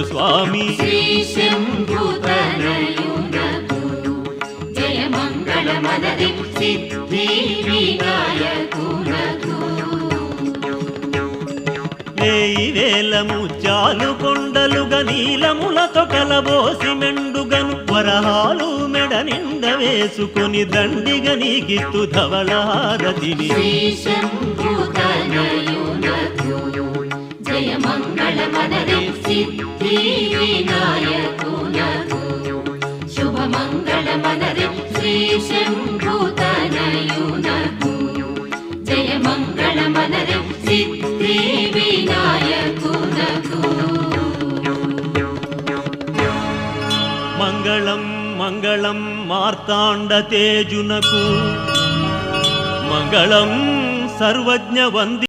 స్వామి. శ్రీ శంభుతనయునకు జయ మంగళ మనది సిద్ధి వినాయకునకు. 1000 ముత్యాలు కొండలుగా నీలములతో కలబోసి మెండుగను వరహాలు మెడ నిండ వేసుకొని దండిగా నీకిత్తు ధవళహారతిని. శ్రీ శంభుతనయునకు జయ మంగళ మనది సిద్ధి వినాయకునకు. శుభ మంగళ మనది శ్రీ శంభుతనయునకు జయ మంగళ మనది సిద్ధి వినాయకునకు. మంగళం మంగళం మార్తాండ తేజునకు మంగళం సర్వజ్ఞ వంది